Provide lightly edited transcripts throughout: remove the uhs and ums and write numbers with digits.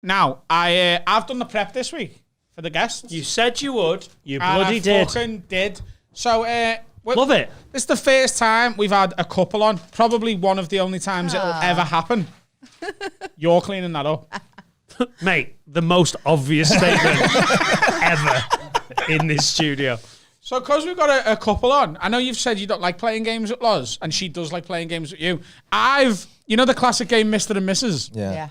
Now, I've done the prep this week for the guests. You said you would. You and bloody I did. Fucking did. So, love it. This is the first time we've had a couple on. Probably one of the only times it'll ever happen. You're cleaning that up. Mate, the most obvious statement ever in this studio. So, because we've got a couple on, I know you've said you don't like playing games with Loz, and she does like playing games with you. You know the classic game Mr. and Mrs.? Yeah.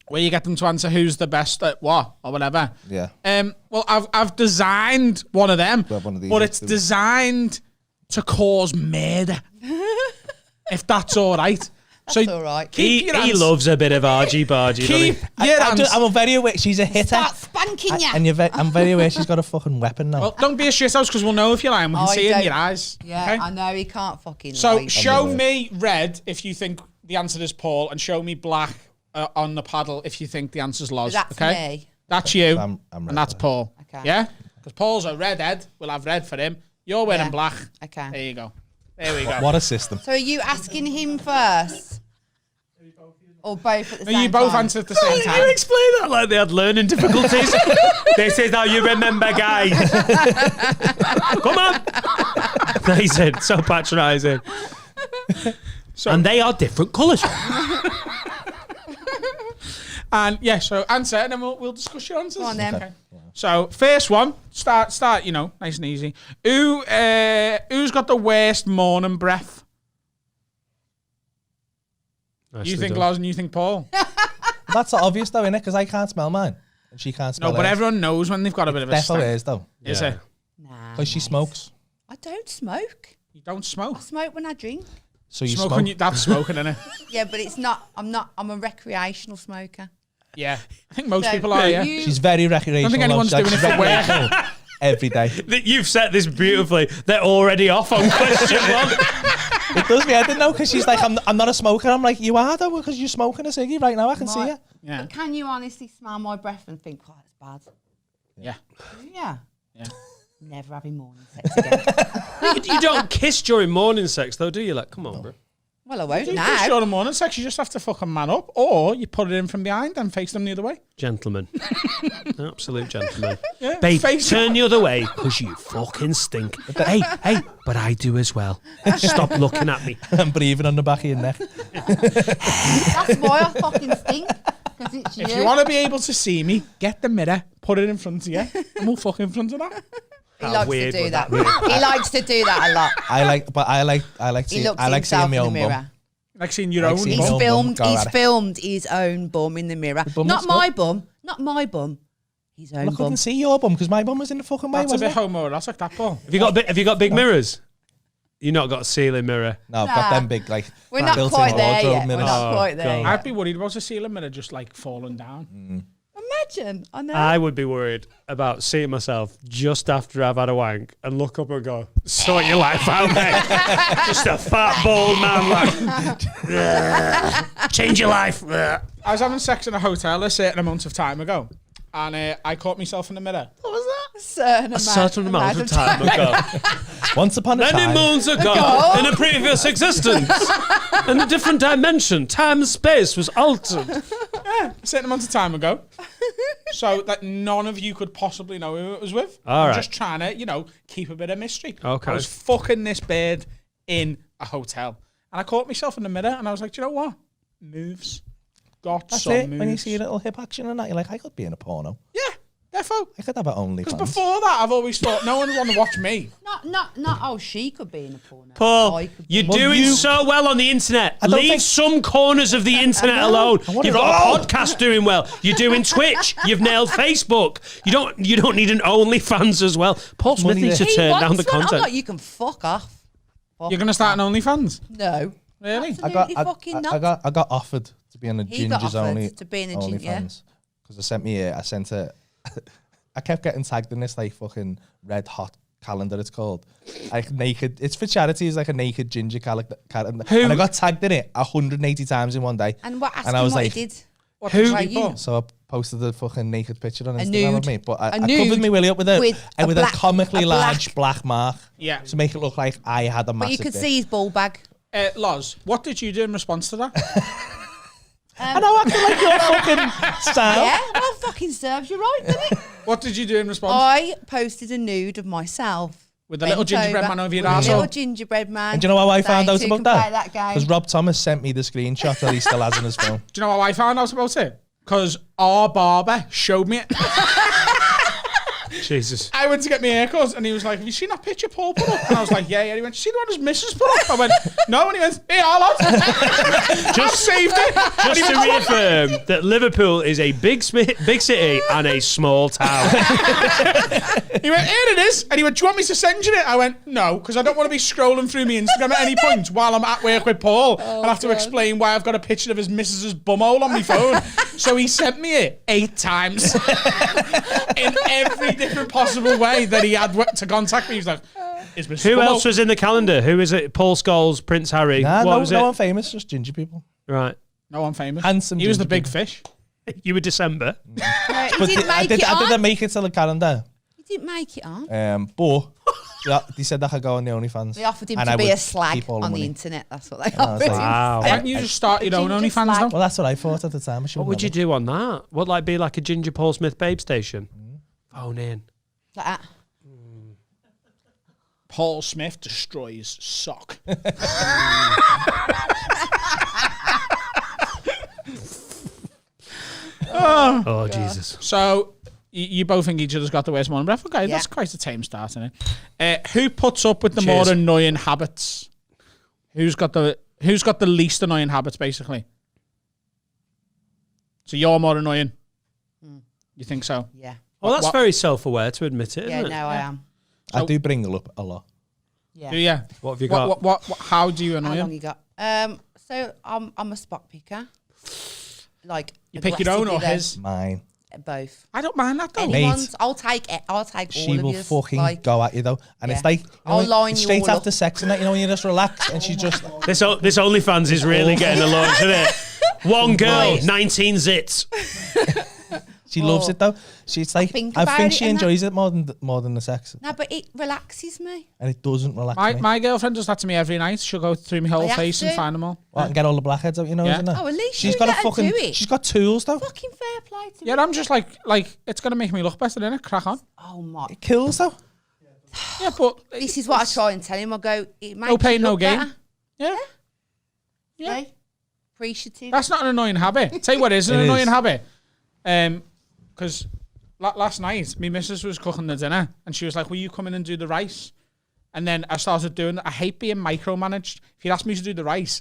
Where you get them to answer who's the best at what, or whatever. Yeah. Well, I've designed one of them, but it's designed designed to cause murder. If that's all right. That's all right. He loves a bit of argy-bargy, doesn't he? I'm very aware she's a hitter. Start spanking you. And I'm very aware she's got a fucking weapon now. Well, don't be a shithouse because we'll know if you're lying. We can see it in your eyes. Yeah, okay? I know he can't fucking So lie. show me red if you think the answer is Paul, and show me black on the paddle if you think the answer's Loz. That's okay? me. That's you, I'm and that's Paul. Okay. Yeah? Because Paul's a redhead. We'll have red for him. You're wearing black. Okay. There you go. There we go. What a system. So are you asking him first? Or both at the same You both time? answer at the same You time. explain that like they had learning difficulties. This is how you remember, guys. Come on. Amazing. So patronising. And they are different colours. And yeah, so answer, and then we'll discuss your answers. Go on then. Okay. So first one, start. Nice and easy. Who's got the worst morning breath? You think Loz and you think Paul? That's obvious though, innit? Because I can't smell mine. And she can't smell No, but hers. everyone knows when they've got a bit of a Definitely stank. is though. Is it? Nah. Because she smokes. I don't smoke. You don't smoke. I smoke when I drink. So you Smoke smoke. when that's smoking, isn't it? Yeah, but it's not. I'm a recreational smoker. Yeah. I think most So, people are, yeah. She's very recreational. I don't think anyone's though. doing it She's for very work. recreational every day. You've set this beautifully. They're already off on question one. It does me. I didn't know because she's like, I'm not a smoker. I'm like, you are though, because you're smoking a ciggy right now. I can see you. Yeah. But can you honestly smell my breath and think, oh, that's bad? Yeah. Yeah. Yeah. Never having morning sex again. You don't kiss during morning sex, though, do you? Like, come on, bro. Well, I won't You now. push during the morning sex, you just have to fucking man up, or you put it in from behind and face them the other way. Gentlemen. Absolute gentlemen. Yeah. Babe, Face turn the other way because you fucking stink. Hey, but I do as well. Stop looking at me. I'm breathing on the back of your neck. That's why I fucking stink. Because it's you. If you want to be able to see me, get the mirror, put it in front of you, and we'll fuck in front of that. He How likes to weird do would that. that be? He likes to do that a lot. I like He seeing, looks I like himself seeing my in the own mirror. bum. Like seeing your Like own seeing bum. your own bum. Go He's at it. filmed his own bum in the mirror. bum Not looks my good. bum. Not my bum. His own Look, I bum. couldn't see your bum because my bum was in the fucking way, That's a wasn't bit it? homoerotic, that, Paul. Have you got big mirrors? You not got a ceiling mirror? No, I've got Nah. them big, like, We're not built-in quite there wardrobe yet. We're mirrors. not quite there God. yet. I'd be worried about a ceiling mirror just like falling down. Imagine. I know. I would be worried about seeing myself just after I've had a wank and look up and go, sort your life out, mate. Just a fat, bald man like, change your life. I was having sex in a hotel a certain amount of time ago, and I caught myself in the mirror. What was that? A certain amount of time ago. Once upon a Many time. moons ago, in a previous existence, in a different dimension, time and space was altered. A certain amount of time ago. So that none of you could possibly know who it was with. All I'm right. just trying to, keep a bit of mystery. Okay. I was fucking this bird in a hotel. And I caught myself in the mirror and I was like, do you know what? Moves. Got That's some it. moves. When you see a little hip action and that, you're like, I could be in a porno. Yeah, defo. I could have an Because OnlyFans. before that, I've always thought no one would want to watch me. Not. Oh, she could be in a porno. Paul, I could be. you're Well, doing you- so well on the internet. don't Leave think- some corners of the internet know. alone. wanna You've got go. a podcast doing well. You're doing Twitch. You've nailed Facebook. You don't need an OnlyFans as well. Paul Smith Money needs to there. He turn wants down the one. I'm content. like, you can fuck off. You're going to start an OnlyFans? No. Really? Absolutely fucking not. I got offered to be on a He got Ginger's offered only to be in a Ginger, yeah. OnlyFans because I sent a I kept getting tagged in this like fucking red hot calendar. It's called like naked. It's for charity. It's like a naked ginger calendar, and I got tagged in it 180 times in one day. And what? Ask And I him was what like, he did. What Who- did Right, you you- put? So I posted the fucking naked picture on A Instagram nude. of me, but I A covered nude me willy up with a black- comically a large black mark Yeah. to make it look like I had a But massive you could dick. see his ball bag. Loz, what did you do in response to that? I know, acting like you're fucking Sam. Yeah. Well, fucking serves you right, doesn't it? What did you do in response? I posted a nude of myself. With the little gingerbread man over your With a arsehole? little gingerbread man. And do you know how I found out saying, "So you about can play that? game." Because Rob Thomas sent me the screenshot that he still has on his phone. Do you know how I found out about it? Because our barber showed me it. Jesus. I went to get my haircut and he was like, have you seen that picture Paul put up? And I was like, yeah. And he went, see the one his missus put up? I went, no. And he went, hey, all on. Just saved it. Just to reaffirm that Liverpool is a big city and a small town. He went, here it is. And he went, do you want me to send you it? I went, no, because I don't want to be scrolling through my Instagram at any point while I'm at work with Paul. I'll have to explain why I've got a picture of his missus's bumhole on my phone. So he sent me it 8 times in every different possible way that he had to contact me. He was like, is Miss Who bumhole? else was in the calendar? Who is it? Paul Scholes, Prince Harry. Nah, What was no it? one famous, just ginger people. Right. No, I'm famous. Handsome He was the ginger big people. fish. You were December. No, he didn't make it I on. didn't make it to the calendar. He didn't make it on. But they said that I could go on the OnlyFans. They offered him and to I be would a slag keep all the on the money. internet. That's what they I was offered like, him. Wow. Why don't you just start your own ginger OnlyFans flag. though? Well, that's what I thought at the time. What would you do on that? What, like, be like a Ginger Paul Smith babe station? Phone in. Like that. Paul Smith destroys sock. Oh, Jesus. So you both think each other's got the worst morning breath. Okay, Yeah. that's quite a tame start, isn't it? Who puts up with the Cheers. more annoying habits? Who's got the least annoying habits, basically? So you're more annoying. You think so? Yeah. Well, that's What- very self-aware to admit it, Yeah, isn't it? no, I am. I do bring it up a lot. Yeah. Do you? What have you got? What how do you How annoy long him? you got? So I'm a spot picker. Like You pick your own or aggressively his? Mine. though. Both. I don't mind that though. Mate. Anyone's. I'll take all She of will yours. fucking Like, go at you though, and it's Yeah. like I'll line you straight all after up. sex and that, when you just relax, and she just This OnlyFans is really getting a launch, isn't it? One girl, Right. 19 zits. she loves it though. She's like think I about think it she and that. enjoys it more than the sex, No, but it relaxes me. and it doesn't relax me. My girlfriend does that to me every night. She'll go through my whole I have face and to. find them all. Well, and get all the blackheads out, Yeah. isn't it? Oh, at least she's you got a let her fucking. do it. She's got tools though. Fucking fair play to Yeah, me. I'm just like it's gonna make me look better, innit? Crack on. Oh my. It kills though. Yeah, but This is what I try and tell him. I go, it makes no pain, you no look gain. better. Yeah, Yeah. Appreciative. that's not an annoying habit. Tell you what is an It annoying is. habit. Because last night, my missus was cooking the dinner and she was like, will you come in and do the rice? And then I started doing it. I hate being micromanaged. If you ask me to do the rice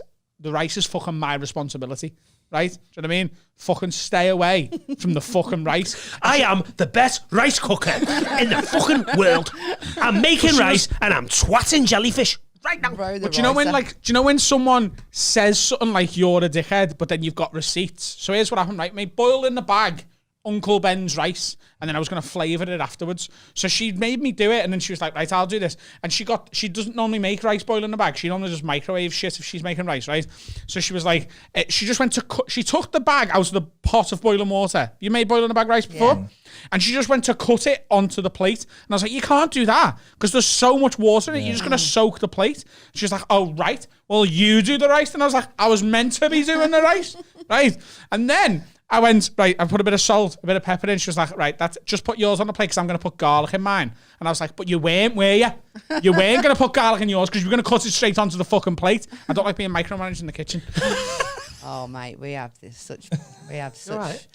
is fucking my responsibility. Right? Do you know what I mean? Fucking stay away from the fucking rice. I am the best rice cooker in the fucking world. I'm making rice and I'm twatting jellyfish right now. Throw the But do you know when rice do you know when someone says something like you're a dickhead, but then you've got receipts? So here's what happened, right? Mate, boiled in the bag Uncle Ben's rice, and then I was gonna flavour it afterwards. So she made me do it, and then she was like, right, I'll do this. And she doesn't normally make rice boil in the bag. She normally just microwave shit if she's making rice, right? So she was like, she just went to she took the bag out of the pot of boiling water. You made boil in the bag rice before? Yeah. And she just went to cut it onto the plate. And I was like, you can't do that because there's so much water in it. You're just going to soak the plate. She was like, oh, right. Well, you do the rice. And I was like, I was meant to be doing the rice. Right. And then I went, right, I put a bit of salt, a bit of pepper in. She was like, right, just put yours on the plate because I'm going to put garlic in mine. And I was like, but you weren't, were you? You weren't going to put garlic in yours because you were going to cut it straight onto the fucking plate. I don't like being micromanaged in the kitchen. Oh, mate, we have such. right.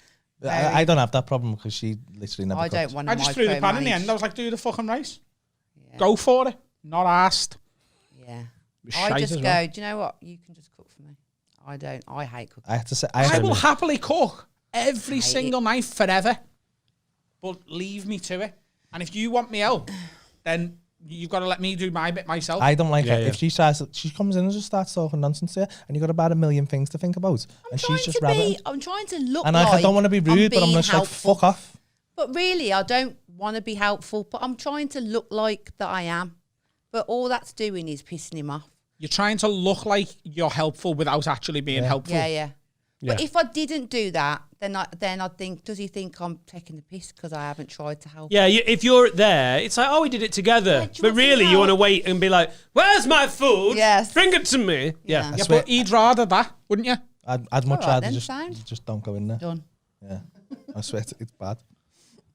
I don't have that problem because she literally never. I don't cooks. want to. I just threw the pan in the end. I was like, do the fucking rice. Go for it. Not asked. Yeah. was I shite just as go, well. do you know what? You can just cook for me. I don't. I hate cooking. I have to say, I will happily cook every single night forever, but leave me to it. And if you want me help, then you've got to let me do my bit myself. I don't like Yeah, it. yeah. If she says she comes in and just starts talking nonsense here, and you've got about a million things to think about, and she's just rabbiting. I'm trying to look. And like I don't want to be rude, but I'm being just like, helpful. fuck off. But really, I don't want to be helpful. But I'm trying to look like that I am. But all that's doing is pissing him off. You're trying to look like you're helpful without actually being helpful. Yeah. But Yeah. if I didn't do that, then I'd think, does he think I'm taking the piss because I haven't tried to help? Yeah, if you're there, it's like, oh, we did it together. Yeah, do you But want some really, you help? want to wait and be like, where's my food? Yes. Bring it to me. Yeah. Yeah. Yeah, but he'd rather that, wouldn't you? I'd much Alright rather then, just sound. don't go in there. Done. Yeah. I swear it's bad.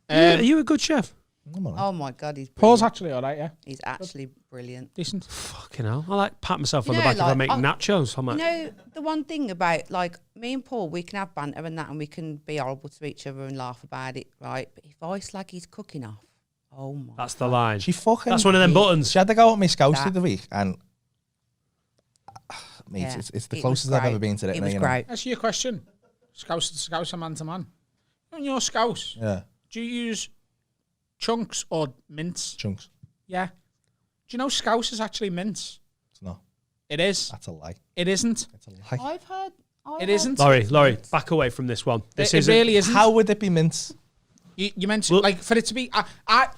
Are you a good chef? I'm all right. Oh my God, he's Paul's brilliant. actually all right, yeah. He's actually brilliant. Decent. Fucking hell. I like pat myself on You the know, back if I like, make nachos. I'm You like, know, the one thing about, like, me and Paul, we can have banter and that, and we can be horrible to each other and laugh about it, right? But if I slag his cooking off, oh my that's the line. She fucking. That's one of them buttons. She had to go with my scouts That- the other week, and mate, Yeah, it's the it was closest I've great. ever been to it. It now, was you know? great. That's your question. Scouse man to man. On your scouse, Yeah, do you use chunks or mince? chunks. Yeah. Do you know scouse is actually mince? It's not. It is. That's a lie. It isn't. It's a lie. I've heard. It isn't. Laurie, back away from this one. This It is really isn't. How would it be mince? You mentioned, like, for it to be...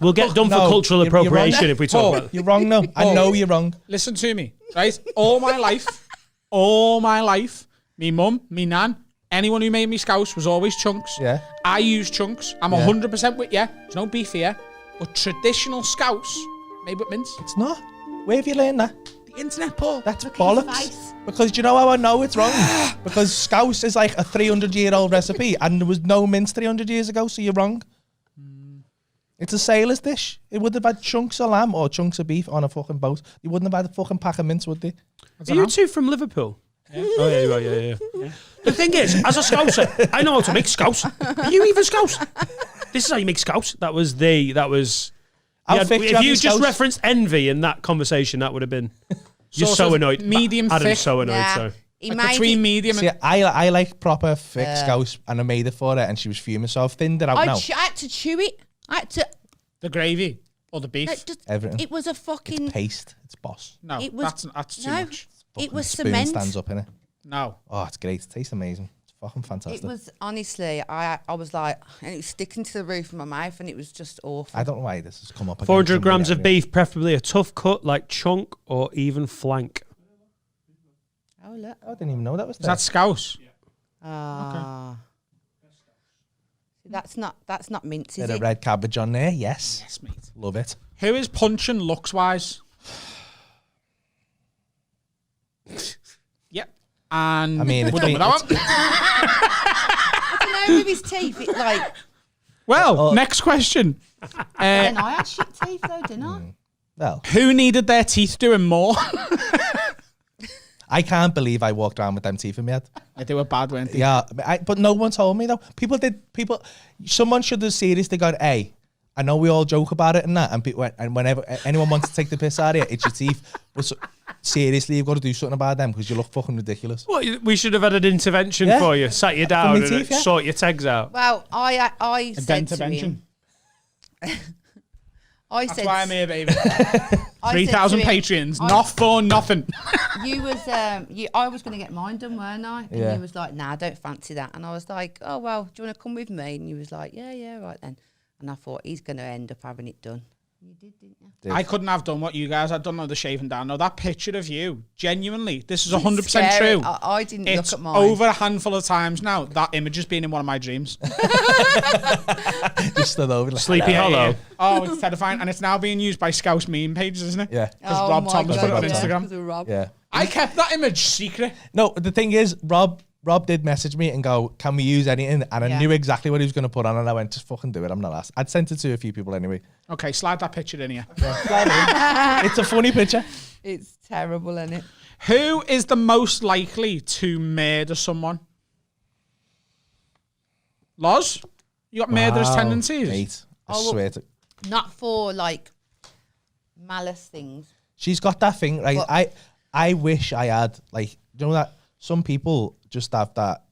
We'll get done for No, cultural you're wrong. appropriation if we talk Paul, about it. You're wrong. No, I know you're wrong. Listen to me, right? All my life, me mum, me nan, anyone who made me scouse was always chunks. Yeah. I use chunks. I'm 100% with you. There's no beef here. But traditional scouse made with mince. It's not. Where have you learned that? The internet, Paul. That's Look at bollocks. his face. Because do you know how I know it's wrong? Because scouse is like a 300-year-old recipe, and there was no mince 300 years ago, so you're wrong. It's a sailor's dish. It would have had chunks of lamb or chunks of beef on a fucking boat. You wouldn't have had a fucking pack of mince, would they? Are you two from Liverpool? Yeah. Oh, yeah, you are, yeah. The thing is, as a Scouser, I know how to make Scouse. Are you even Scouse? This is how you make Scouse. That was... How thick do you if have you your just scouse? referenced envy in that conversation, that would have been... You're Sort so of annoyed. medium Adam's thick. so annoyed, Nah, so... he Like made between it. medium See, and... I like proper thick scouse, and I made it for her, and she was fuming, so I've thinned it out I now. had to chew it. I had to. The gravy or the beef. Like, just, Everything. it was a fucking. Paste. It's boss. No, It was that's too no. much. It Fucking was spoon cement. stands up in it. No. Oh, it's great. It tastes amazing. It's fucking fantastic. It was honestly, I was like, and it was sticking to the roof of my mouth, and it was just awful. I don't know why this has come up. again 400 so grams many of beef, preferably a tough cut like chunk or even flank. Oh look. I didn't even know that was Is there. that scouse? Ah. That's not mince, is Bit of it? red cabbage on there. Yes. Yes, mate. Love it. Who is punching looks-wise? Yep. And I mean, we're it's done with that one. I don't know with his teeth. It like. Well, next question. And I had shit teeth though, didn't I? Well, Who needed their teeth doing more? I can't believe I walked around with them teeth in my head. They were bad, weren't they? Yeah, but no one told me though. Someone should have seriously gone, hey, I know we all joke about it and that, and whenever anyone wants to take the piss out of it, it's your teeth. But seriously, you've got to do something about them because you look fucking ridiculous. What, we should have had an intervention Yeah. for you. Sat you down my and teeth, yeah. sort your tags out. Well, I said to Dentervention. him. I That's said. why I'm here, baby. I said 3,000 to him, Patreons, not for nothing. You was I was going to get mine done, weren't I? And Yeah. he was like, nah, I don't fancy that. And I was like, oh, well, do you want to come with me? And he was like, yeah, right then. And I thought, he's going to end up having it done. You did, didn't you? I couldn't have done what you guys had done, the shaving down. No, that picture of you, genuinely, this is 100% Scary. true. I didn't It's look at mine. over a handful of times now. That image has been in one of my dreams. Just stood over. Like, Sleepy Hollow. Oh, it's terrifying. And it's now being used by Scouse meme pages, isn't it? Yeah. Because Rob my Thomas put it on God, yeah. Instagram. Because of Rob. Yeah. I kept that image secret. No, the thing is, Rob did message me and go, can we use anything? And I Yeah. knew exactly what he was going to put on, and I went, just fucking do it. I'm not asked. I'd sent it to a few people anyway. Okay, slide that picture in here. It's a funny picture. It's terrible, isn't it? Who is the most likely to murder someone? Loz? You got murderous Wow, tendencies? Mate, I Oh, swear to... Not for, like, malice things. She's got that thing, right? What? I wish I had, like, you know that some people just have that,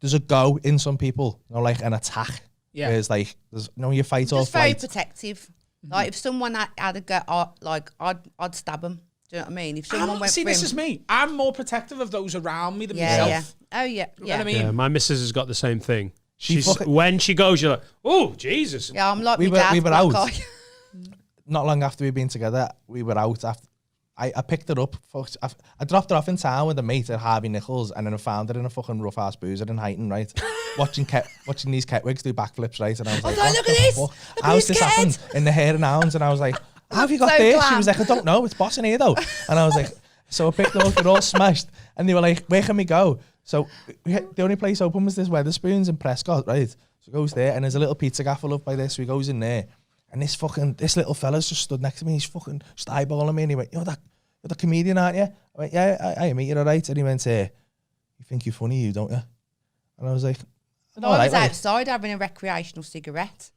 there's a go in some people, you know, like an attack. Yeah. Whereas, like, there's, you know, you fight or Just very flight. protective. Like, if someone had a go, I'd stab them. Do you know what I mean? If someone went See, for this him, is me. I'm more protective of those around me than yeah, myself. yeah. Oh, yeah, You know what I yeah. mean? Yeah, my missus has got the same thing. She fucking- When she goes, you're like, oh, Jesus. Yeah, I'm like We my were- dad's we were black out. eye. Not long after we'd been together, we were out after. I picked her up. I dropped her off in town with a mate at Harvey Nichols, and then I found her in a fucking rough ass boozer in Highton, right? watching these Ketwigs do backflips, right? And I was like, God, what look the at this! fuck? Look at How's this this happened kid! in the Hare and Hounds? And I was like, how have you got So this? She glam. was like, I don't know. It's boss in here though. And I was like, so I picked her up. They're all smashed, and they were like, where can we go? So the only place open was this Weatherspoons in Prescott, right? So he goes there, and there's a little pizza gaffle up by this. So he goes in there, and this little fella's just stood next to me. He's fucking just eyeballing me, and he went, "You're the comedian, aren't you?" I went, "Yeah, I am. You're all right." And he went, "You think you're funny, you don't you?" And I was like, I was outside having a recreational cigarette.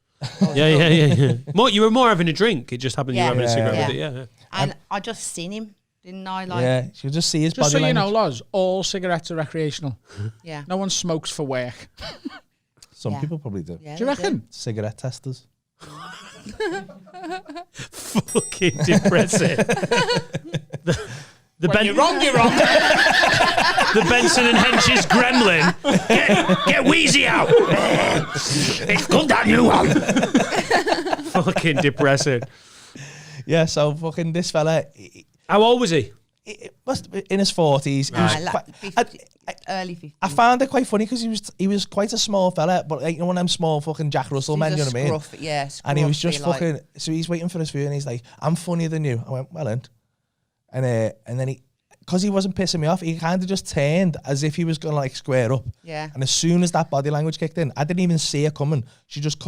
Yeah. You were more having a drink. It just happened you were having a cigarette with it. Yeah. And I just seen him, didn't I? Yeah, you could just see his Just body so you language. know, Loz, all cigarettes are recreational. Yeah. No one smokes for work. Some people probably do. Yeah, Do you reckon? Cigarette testers. Fucking depressing. You're wrong, you're wrong. The Benson and Hench's gremlin. Get Wheezy out. It's called that new one. Fucking depressing. Yeah, so fucking this fella. How old was he? It must be in his 40s. Early 50s. I found it quite funny because he was quite a small fella, but like, you know, one of them small fucking Jack Russell men, you know what I mean? Yeah, and he was just fucking. So he's waiting for his food, and he's like, "I'm funnier than you." I went, "Well, and then he, because he wasn't pissing me off, he kind of just turned as if he was gonna like square up. Yeah. And as soon as that body language kicked in, I didn't even see her coming. She just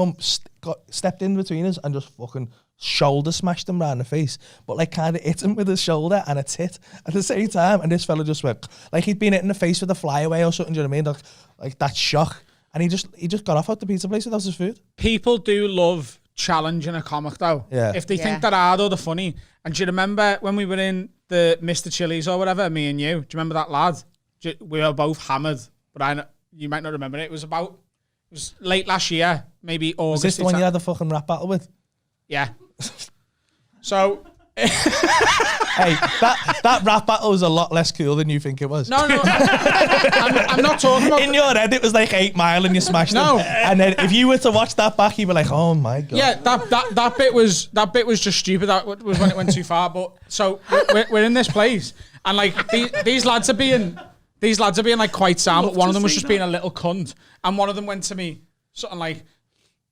stepped in between us and just fucking shoulder smashed him round the face, but like kind of hit him with his shoulder and a tit at the same time. And this fella just went like he'd been hit in the face with a flyaway or something. Do you know what I mean? Like that shock. And he just got off at the pizza place without his food. People do love challenging a comic though. Yeah. If they think they're hard or they're funny. And do you remember when we were in the Mr. Chili's or whatever, me and you? Do you remember that lad? We were both hammered, but you might not remember it. It was late last year, maybe August. Was this the one you had the fucking rap battle with? Yeah. So... Hey, that rap battle was a lot less cool than you think it was. No, I'm not talking about... In your head, it was like 8 Mile and you smashed No. him. And then if you were to watch that back, you'd be like, oh my God. Yeah, that bit was just stupid. That was when it went too far. But so we're in this place, and like these lads are being like quite sound, but one of them was just being a little cunt, and one of them went to me something like,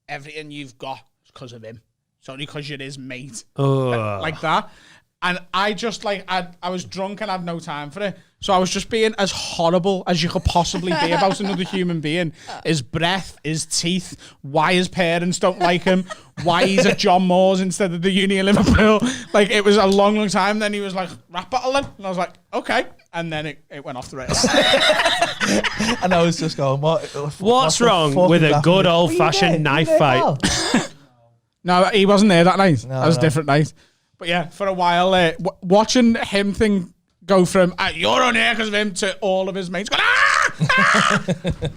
"Everything you've got is because of him. It's only because you're his mate." Like that. And I just like, I was drunk and I had no time for it. So I was just being as horrible as you could possibly be about another human being. His breath, his teeth, why his parents don't like him, why he's at John Moore's instead of the Uni of Liverpool. Like, it was a long, long time. Then he was like, "Rap battle then?" And I was like, "Okay." And then it went off the rails. And I was just going, What's wrong with a good old-fashioned knife fight? No, he wasn't there that night. That was a different night. But yeah, for a while, watching him go from "you're on here because of him" to all of his mates going "ah!"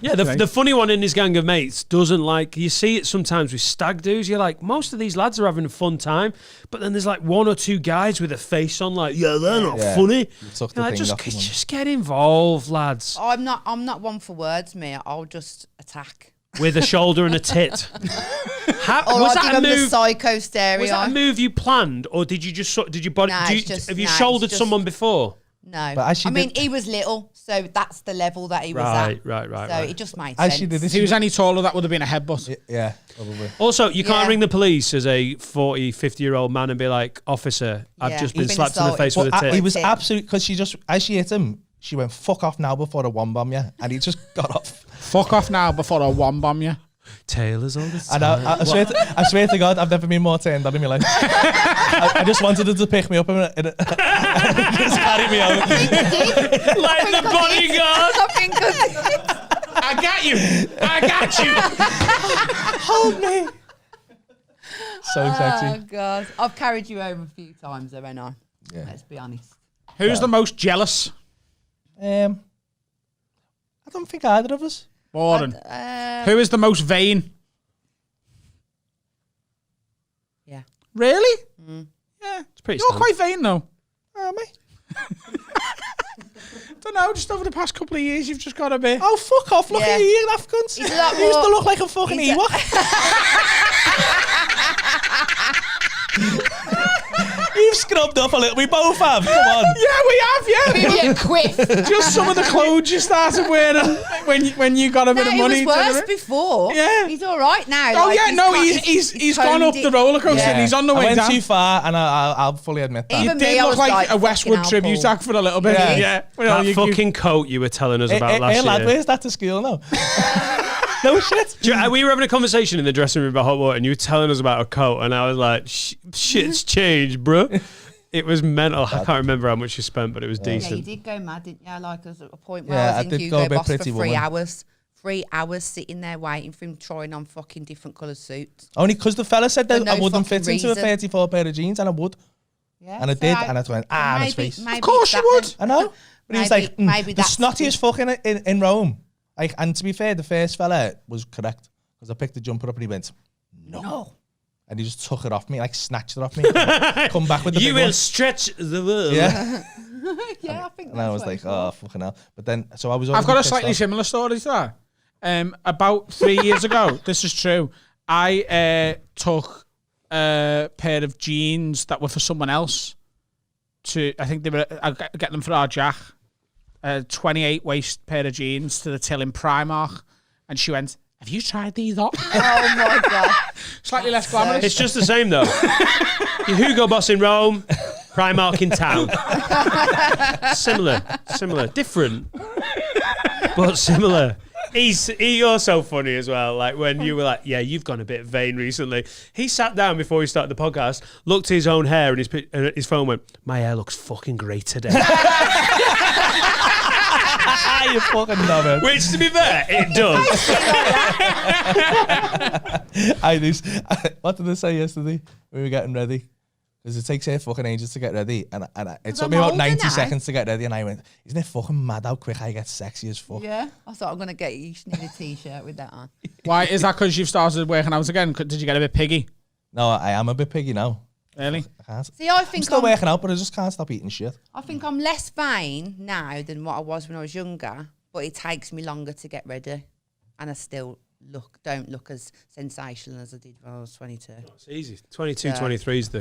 Yeah, the funny one in his gang of mates doesn't like. You see it sometimes with stag do's. You're like, most of these lads are having a fun time, but then there's like 1 or 2 guys with a face on, like, yeah, they're not funny. Like, just get involved, lads. I'm not one for words, me. I'll just attack. With a shoulder and a tit. Was that a move? The psycho stereo. Was that a move you planned, or did you just did you body? Nah, have you shouldered someone before? No, but I mean he was little, so that's the level that he was at. Right. So it just made sense. If he was any taller, that would have been a headbutt. Yeah, probably. Also, you can't ring the police as a 40, 50-year-old man and be like, "Officer, I've just been slapped in the face with a tit." He was absolutely, because as she hit him, she went, "Fuck off now before I one bomb you," and he just got off. Fuck off now before I one bomb you. Tailors all the time. And I swear to God, I've never been more turned on in my life. I just wanted her to pick me up and just carry me out. Like the bodyguard. I got you. Hold me. So sexy. Oh God, I've carried you home a few times, haven't I? Yeah. Let's be honest. Who's the most jealous? I don't think either of us. Warren. Who is the most vain? Yeah. Really? Yeah, it's pretty. You're quite vain though. Am I? Don't know. Just over the past couple of years, you've just got a bit. Oh, fuck off! Look at you, you Afghans. You used to look like a fucking Ewok. You've scrubbed up a little. We both have. Come on. Yeah, we have. Yeah. Maybe a quiff. Just some of the clothes you started wearing when you got a bit of money. He was worse before. Yeah. He's all right now. Oh yeah, no, he's gone up the roller coaster. Yeah. And he's on the way I went down. too far, and I'll fully admit that. You did look like a Westwood tribute act for a little bit. Yeah. Yeah. That fucking coat you were telling us about last year. Lad, where's that to school now? No shit. We were having a conversation in the dressing room about hot water, and you were telling us about a coat, and I was like, shit's changed, bro. It was mental. I can't remember how much you spent, but it was decent. Yeah, you did go mad, didn't you? Like, at a point where Yeah, I was I in did go a Hugo bit Boss for Pretty 3 Woman. hours. 3 hours sitting there waiting for him, trying on fucking different coloured suits. Only because the fella said that For no I wouldn't fit fucking into a reason. 34 pair of jeans, and I would. Yeah, And I so did, and I just went, on his face. maybe Of course that you would. then. I know. But he was Maybe- like, maybe the that's snottiest fucking in Rome. Like, and to be fair, the first fella was correct. Because I picked the jumper up and he went, no. And he just took it off me, like snatched it off me. Come back with the You big will one. stretch the world. Yeah. Yeah, I think And I was like, oh, fucking hell. But then, so I was I've got a already slightly pissed off. similar story to that. About 3 years ago, this is true. I took a pair of jeans that were for someone else. I think they were. I get them for our Jack. 28 waist pair of jeans to the till in Primark, and she went, "Have you tried these on?" Oh my God. Slightly less glamorous. It's just the same though. Your Hugo Boss in Rome, Primark in town. Similar, different, but similar. You're so funny as well. Like when you were like, yeah, you've gone a bit vain recently. He sat down before we started the podcast, looked at his own hair, and his phone went, "My hair looks fucking great today." You fucking knobhead. Which, to be fair, it does. What did I say yesterday? We were getting ready. Because it takes fucking ages to get ready. And it took me I'm about older 90 now. seconds to get ready. And I went, isn't it fucking mad how quick I get sexy as fuck? Yeah. I thought I'm going to get you. You should need a t-shirt with that on. Why is that? Because you've started working out again? Did you get a bit piggy? No, I am a bit piggy now. Really? I can't. See, I I'm think still working out, but I just can't stop eating shit. I think I'm less vain now than what I was when I was younger, but it takes me longer to get ready. And I still don't look as sensational as I did when I was 22. It's easy. 22, 23 is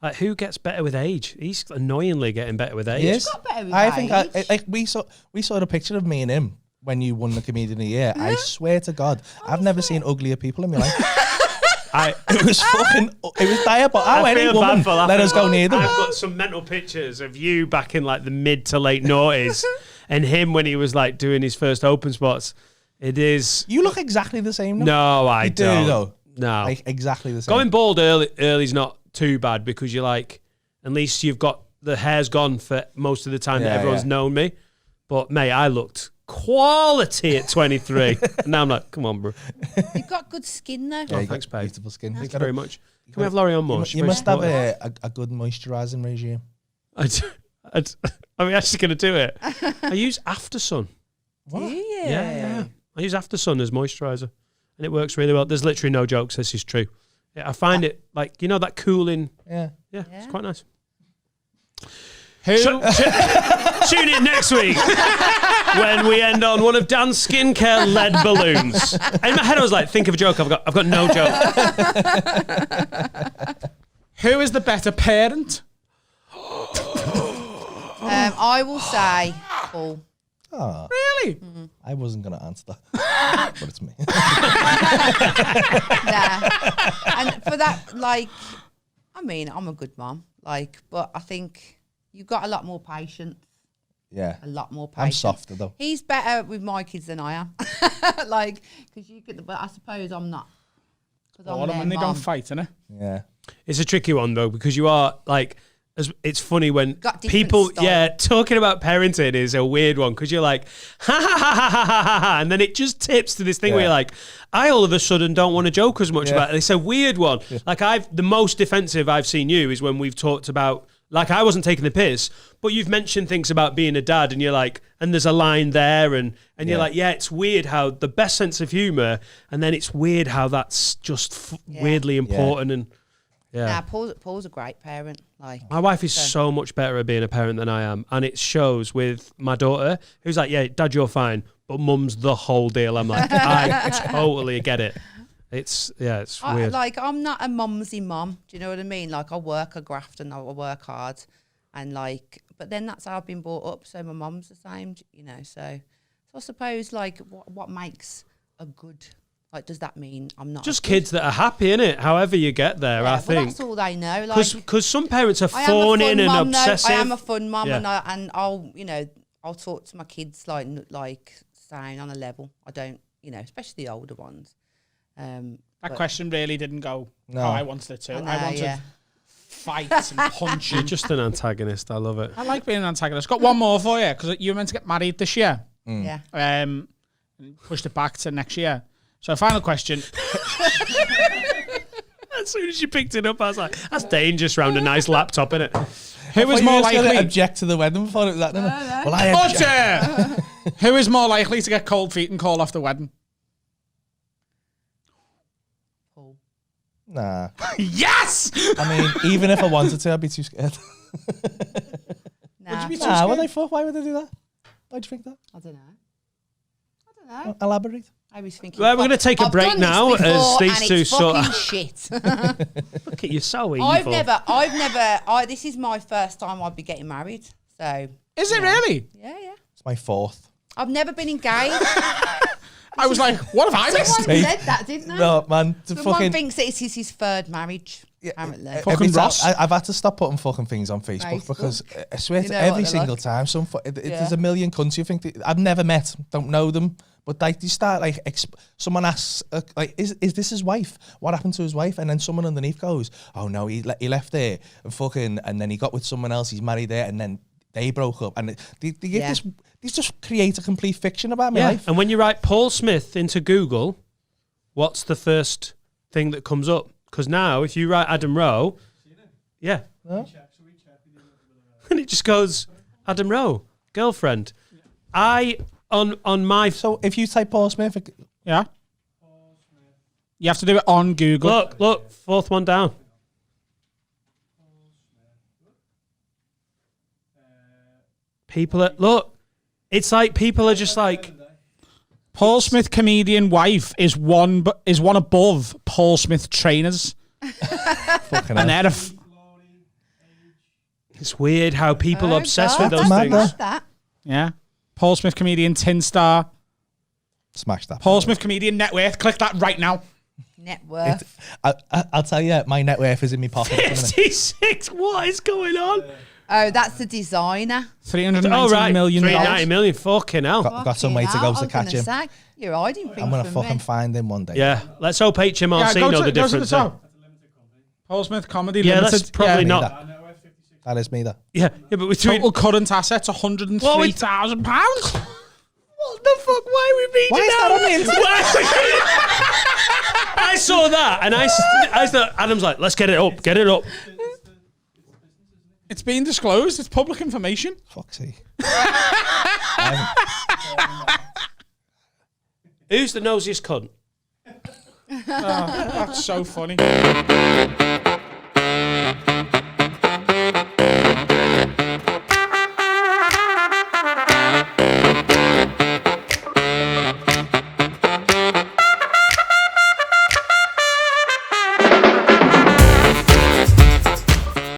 like, who gets better with age? He's annoyingly getting better with age. Yes. Got better with I think age. we saw the picture of me and him when you won the Comedian of the Year. I swear to God, I've never seen uglier people in my life. It was diabolical. How any feel woman bad for laughing. let us go near them. I've got some mental pictures of you back in like the mid to late noughties and him when he was like doing his first open spots. It is. You look exactly the same now. No, I You do, don't. though. No. Like, exactly the same. Going bald early's not too bad because you're like, at least you've got the hair's gone for most of the time that Yeah, everyone's yeah. known me. But mate, I looked quality at 23. And now I'm like, come on, bro. You've got good skin though. Yeah, you thanks, got babe. beautiful skin. Thank You you gotta- very much. Can we have Laurie on more? You must have a good moisturising regime. I'm actually going to do it. I use After Sun. Do you? Yeah. I use After Sun as moisturiser. And it works really well. There's literally no jokes. This is true. Yeah, I find it like, you know, that cooling. Yeah. Yeah, it's quite nice. Who? Tune in next week when we end on one of Dan's skincare lead balloons. In my head, I was like, think of a joke. I've got no joke. Who is the better parent? I will say Paul. Oh, Really? I wasn't going to answer that. But it's me. Nah. And for that, like, I mean, I'm a good mom, like, but I think you've got a lot more patience. Yeah. A lot more I'm patience. softer, though. He's better with my kids than I am. Like, because you could, but I suppose I'm not. Because I'm Or their when they mum. don't fight, innit? Yeah. It's a tricky one, though, because you are like, it's funny when Got different people, style. talking about parenting is a weird one because you're like, ha ha ha ha ha ha ha, and then it just tips to this thing where Yeah. you're like, I all of a sudden don't want to joke as much Yeah. about it. It's a weird one. Like the most defensive I've seen you is when we've talked about, like I wasn't taking the piss, but you've mentioned things about being a dad and you're like, and there's a line there and you're Yeah. like, yeah, it's weird how the best sense of humor, and then it's weird how that's just weirdly important and. Yeah. Nah, Paul's a great parent. Like, My wife is so much better at being a parent than I am. And it shows with my daughter, who's like, yeah, Dad, you're fine. But Mum's the whole deal. I'm like, I totally get it. It's weird. I'm not a mumsy mum. Do you know what I mean? Like, I work, I graft, and I work hard. And like, but then that's how I've been brought up. So my mum's the same, you know. So I suppose, like, what makes a good... Like, does that mean I'm not Just kids that are happy, innit? However you get there, Yeah, I well, think. that's all they know. Like, Because some parents are I am a fawning fun and mum, though. obsessive. I am a fun mum, Yeah. and I'll talk to my kids like saying on a level. I don't, you know, especially the older ones. That question really didn't go No. how I wanted it to. I know, I wanted yeah. fights and punching. You're just an antagonist. I love it. I like being an antagonist. Got one more for you because you were meant to get married this year. Yeah. Pushed it back to next year. So final question. As soon as you picked it up, I was like, that's dangerous round a nice laptop, innit? Who is more likely? Object to the wedding before it was that? No. Well, I object. Who is more likely to get cold feet and call off the wedding? Paul. Nah. Yes! I mean, even if I wanted to, I'd be too scared. Nah, you be too Nah, scared? would I fuck? Why would they do that? Why'd you think that? I don't know. Elaborate. I was thinking. Well, we're gonna take a I've break done now this as before these and two it's sort of- fucking shit. Look at you, so evil. I've never. This is my first time I'd be getting married. So. Is it really? Yeah. It's my fourth. I've never been engaged. I was like, what have I missed? Someone said that, didn't they? No, man. Someone thinks that it's his third marriage. Apparently. Fucking Every time- Ross. I've had to stop putting fucking things on Facebook, because I swear You to know what every they're single like. time, there's a million cunts you think I've never met, don't know them, but like they start like someone asks like, is this his wife? What happened to his wife? And then someone underneath goes, oh no, he left there and then he got with someone else. He's married there, and then they broke up, and they get this. These just create a complete fiction about my life. And when you write Paul Smith into Google, what's the first thing that comes up? Because now, if you write Adam Rowe, yeah, and it just goes Adam Rowe, girlfriend. On my So if you type Paul Smith, Yeah. You have to do it on Google. look, fourth one down. It's like people are just like, Paul Smith comedian wife is one above Paul Smith trainers. fucking And hell. they're it's weird how people are obsessed with God, those mad, things. though. That. yeah. Paul Smith comedian tin star. Smash that. Paul Smith comedian net worth. Click that right now. Net worth. I'll tell you, my net worth is in my pocket. at the minute. 56. What is going on? Oh, that's the designer. $390 million. 390 million. Fucking hell. Got some way to go to catch him. Say, you're hiding things I'm gonna from fucking me. find him one day. Yeah, let's hope HMRC know the difference. Paul Smith Comedy Yeah, Limited. that's probably Yeah. not. That is me, that. Yeah, but between Total current assets £103,000. what the fuck? Why are we reading Why is that on the internet? I saw that and I thought Adam's like, let's get it up, get it up. It's been disclosed. It's public information. Fuck's sake. Who's the nosiest cunt? That's so funny.